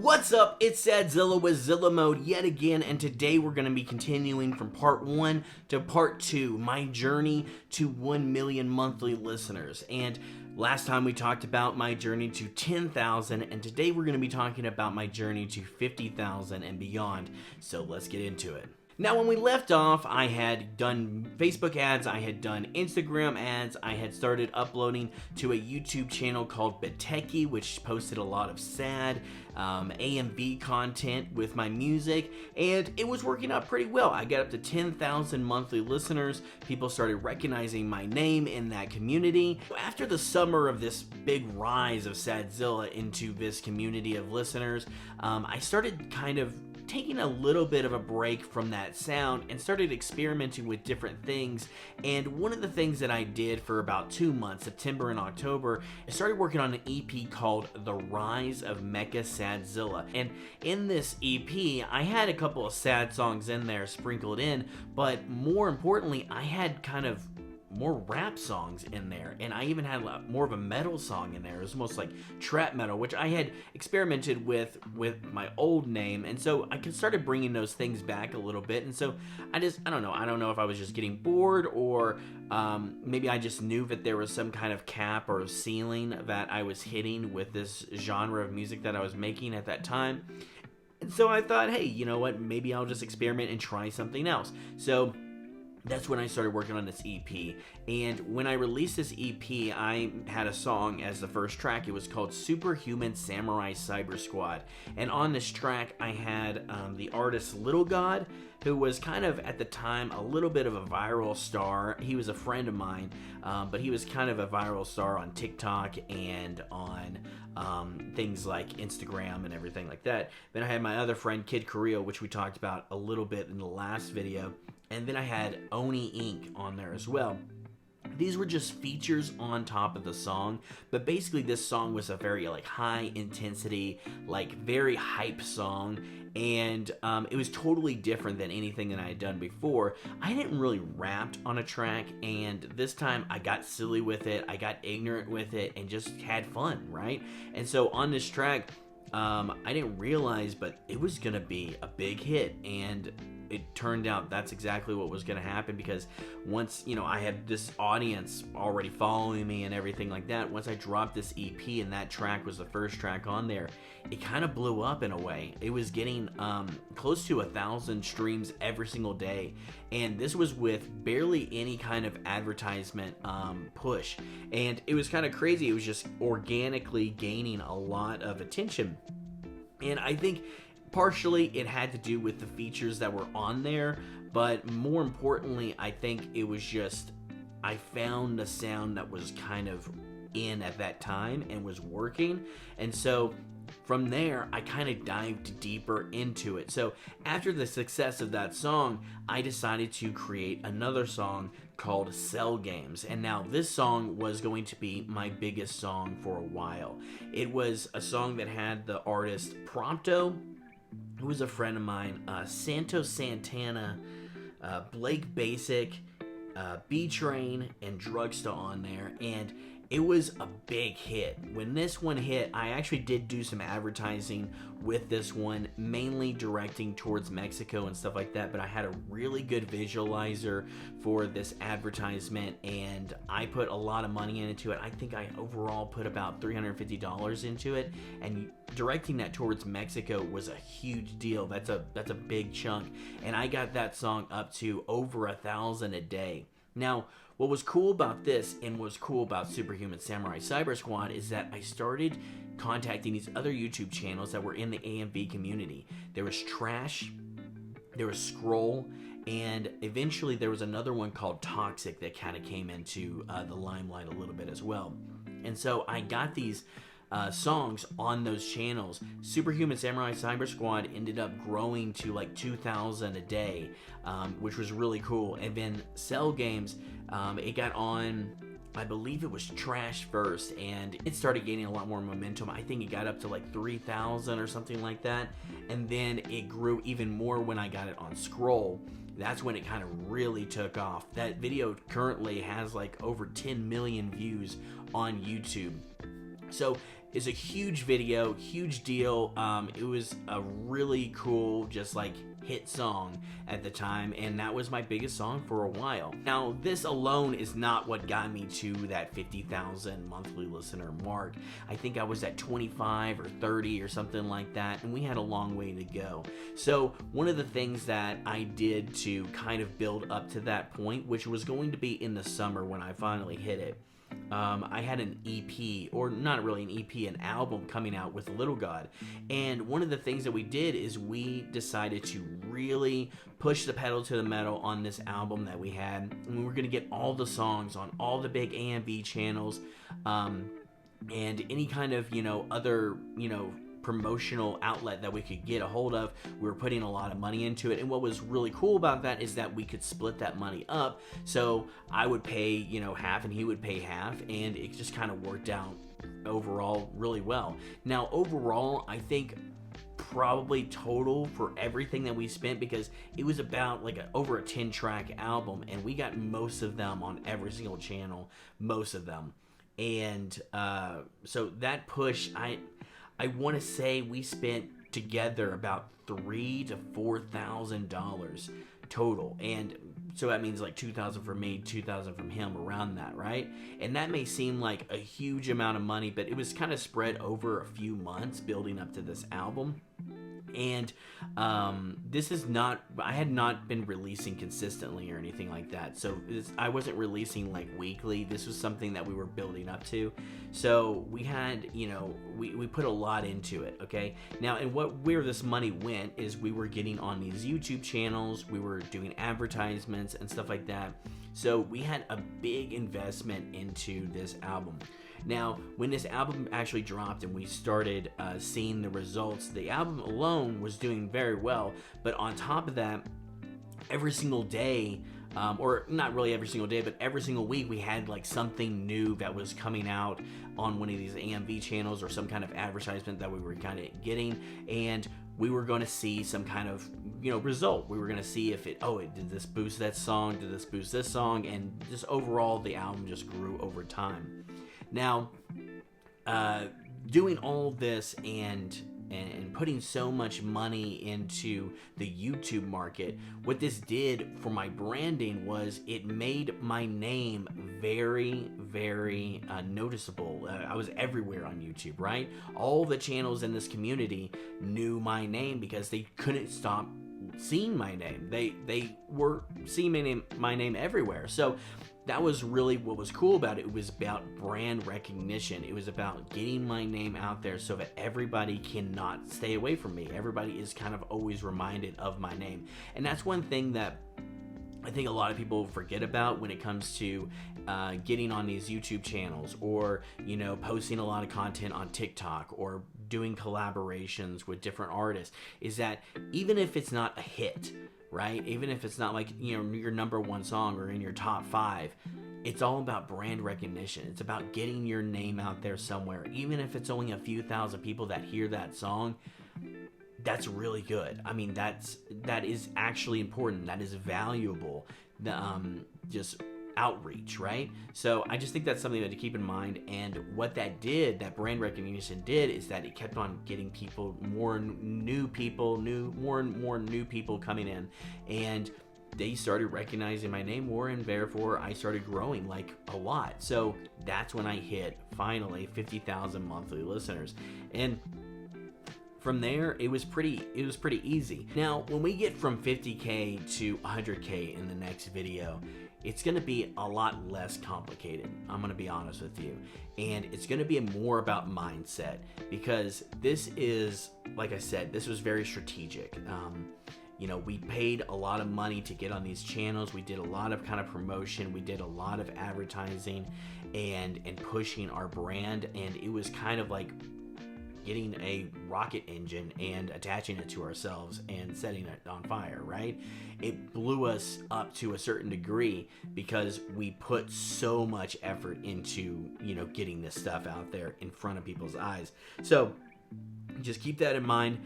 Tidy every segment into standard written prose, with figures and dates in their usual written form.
What's up? It's Sad Zilla with Zilla Mode yet again, and today we're going to be continuing from part 1 to part 2, my journey to 1 million monthly listeners. And last time we talked about my journey to 10,000, and today we're going to be talking about my journey to 50,000 and beyond. So let's get into it. Now, when we left off, I had done Facebook ads, I had done Instagram ads, I had started uploading to a YouTube channel called Biteki, which posted a lot of sad AMV content with my music, and it was working out pretty well. I got up to 10,000 monthly listeners. People started recognizing my name in that community. After the summer of this big rise of Sadzilla into this community of listeners, I started kind of taking a little bit of a break from that sound and started experimenting with different things. And one of the things that I did for about 2 months, September and October, I started working on an EP called The Rise of Mecha Sadzilla. And in this EP, I had a couple of sad songs in there sprinkled in, but more importantly, I had kind of more rap songs in there, and I even had more of a metal song in there. It was almost like trap metal, which I had experimented with my old name, and so I started bringing those things back a little bit. And so I don't know if I was just getting bored, or maybe I just knew that there was some kind of cap or ceiling that I was hitting with this genre of music that I was making at that time. And so I thought, hey, you know what, maybe I'll just experiment and try something else. So that's when I started working on this EP. And when I released this EP, I had a song as the first track. It was called Superhuman Samurai Cyber Squad. And on this track, I had the artist Lil Godd, who was kind of, at the time, a little bit of a viral star. He was a friend of mine, but he was kind of a viral star on TikTok and on things like Instagram and everything like that. Then I had my other friend, Kid Korea, which we talked about a little bit in the last video. And then I had Oni Inc. on there as well. These were just features on top of the song, but basically this song was a very high intensity, very hype song, and it was totally different than anything that I had done before. I didn't really rap on a track, and this time I got silly with it, I got ignorant with it, and just had fun, right? And so on this track, I didn't realize, but it was gonna be a big hit, and it turned out that's exactly what was going to happen, because once, I had this audience already following me and everything like that, once I dropped this EP and that track was the first track on there, it kind of blew up in a way. It was getting close to 1,000 streams every single day, and this was with barely any kind of advertisement push, and it was kind of crazy. It was just organically gaining a lot of attention, and I think partially it had to do with the features that were on there, but more importantly, I think it was just, I found a sound that was kind of in at that time and was working. And so from there, I kind of dived deeper into it. So after the success of that song, I decided to create another song called Cell Games. And now this song was going to be my biggest song for a while. It was a song that had the artist Prompto, who was a friend of mine, Santos Santana, Blake Basic, B-Train, and Drugsta on there, and it was a big hit. When this one hit, I actually did do some advertising with this one, mainly directing towards Mexico and stuff like that, but I had a really good visualizer for this advertisement, and I put a lot of money into it. I think I overall put about $350 into it, and directing that towards Mexico was a huge deal. That's a big chunk, and I got that song up to over 1,000 a day. Now, what was cool about this, and what was cool about Superhuman Samurai Cyber Squad, is that I started contacting these other YouTube channels that were in the AMV community. There was Trash, there was Scroll, and eventually there was another one called Toxic that kind of came into the limelight a little bit as well. And so I got these songs on those channels. Superhuman Samurai Cyber Squad ended up growing to 2,000 a day, which was really cool. And then Cell Games, it got on, I believe it was Trash first, and it started gaining a lot more momentum. I think it got up to 3,000 or something like that, and then it grew even more when I got it on Scroll. That's when it kind of really took off. That video currently has over 10 million views on YouTube. So it's a huge video, huge deal. It was a really cool, just like hit song at the time, and that was my biggest song for a while. Now, this alone is not what got me to that 50,000 monthly listener mark. I think I was at 25 or 30 or something like that, and we had a long way to go. So one of the things that I did to kind of build up to that point, which was going to be in the summer when I finally hit it, I had an EP, or not really an EP, an album coming out with Lil Godd. And one of the things that we did is we decided to really push the pedal to the metal on this album that we had. And we were going to get all the songs on all the big A&B channels, and any kind of, other, promotional outlet that we could get a hold of. We were putting a lot of money into it, and what was really cool about that is that we could split that money up. So I would pay half and he would pay half, and it just kind of worked out overall really well. Now overall, I think probably total for everything that we spent, because it was about like over a 10-track album, and we got most of them on every single channel, most of them. And so that push, I want to say we spent together about $3,000 to $4,000 total, and so that means like $2,000 from me, $2,000 from him, around that, right? And that may seem like a huge amount of money, but it was kind of spread over a few months building up to this album. And this is not, I had not been releasing consistently or anything like that, so I wasn't releasing like weekly. This was something that we were building up to, so we had, we put a lot into it. Okay, now, and where this money went is we were getting on these YouTube channels, we were doing advertisements and stuff like that, so we had a big investment into this album. Now, when this album actually dropped and we started seeing the results, the album alone was doing very well, but on top of that, every single day, or not really every single day, but every single week, we had like something new that was coming out on one of these AMV channels, or some kind of advertisement that we were kind of getting, and we were going to see some kind of, result. We were going to see if did this boost that song, did this boost this song, and just overall, the album just grew over time. Now, doing all this and putting so much money into the YouTube market, what this did for my branding was it made my name very, very noticeable. I was everywhere on YouTube, right? All the channels in this community knew my name because they couldn't stop seeing my name. They were seeing my name everywhere. So that was really what was cool about it. It was about brand recognition. It was about getting my name out there so that everybody cannot stay away from me. Everybody is kind of always reminded of my name. And that's one thing that I think a lot of people forget about when it comes to getting on these YouTube channels, or posting a lot of content on TikTok, or doing collaborations with different artists, is that even if it's not a hit, right? Even if it's not like, your number one song or in your top 5, it's all about brand recognition. It's about getting your name out there somewhere. Even if it's only a few thousand people that hear that song, that's really good. I mean, that is actually important. That is valuable. Just outreach, right? So I just think that's something to keep in mind. And what that brand recognition did, is that it kept on getting people, more and more new people coming in, and they started recognizing my name more, and therefore I started growing like a lot. So that's when I hit finally 50,000 monthly listeners, and from there, it was pretty easy. Now, when we get from 50K to 100K in the next video, it's going to be a lot less complicated. I'm going to be honest with you. And it's going to be more about mindset, because this is, like I said, this was very strategic. We paid a lot of money to get on these channels. We did a lot of kind of promotion. We did a lot of advertising and pushing our brand. And it was kind of like getting a rocket engine and attaching it to ourselves and setting it on fire, right? It blew us up to a certain degree because we put so much effort into, getting this stuff out there in front of people's eyes. So just keep that in mind,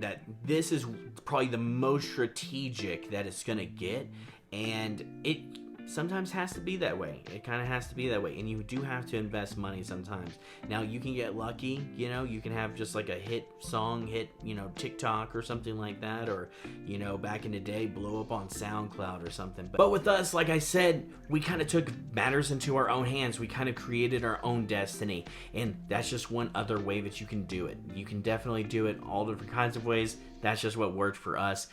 that this is probably the most strategic that it's going to get, and it sometimes has to be that way. It kind of has to be that way, and you do have to invest money sometimes. Now, you can get lucky, you know, you can have just like a hit song, hit, you know, TikTok or something like that, or, you know, back in the day, blow up on SoundCloud or something. But with us, like I said, we kind of took matters into our own hands. We kind of created our own destiny, and that's just one other way that you can do it. You can definitely do it all different kinds of ways. That's just what worked for us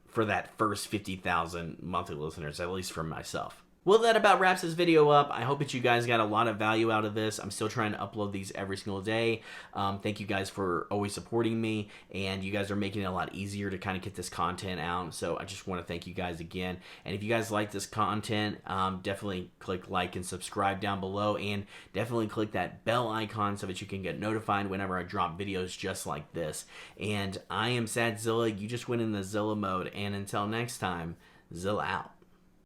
for that first 50,000 monthly listeners, at least for myself. Well, that about wraps this video up. I hope that you guys got a lot of value out of this. I'm still trying to upload these every single day. Thank you guys for always supporting me, and you guys are making it a lot easier to kind of get this content out. So I just want to thank you guys again. And if you guys like this content, definitely click like and subscribe down below, and definitely click that bell icon so that you can get notified whenever I drop videos just like this. And I am Sad Zilla. You just went in the Zilla mode, and until next time, Zilla out.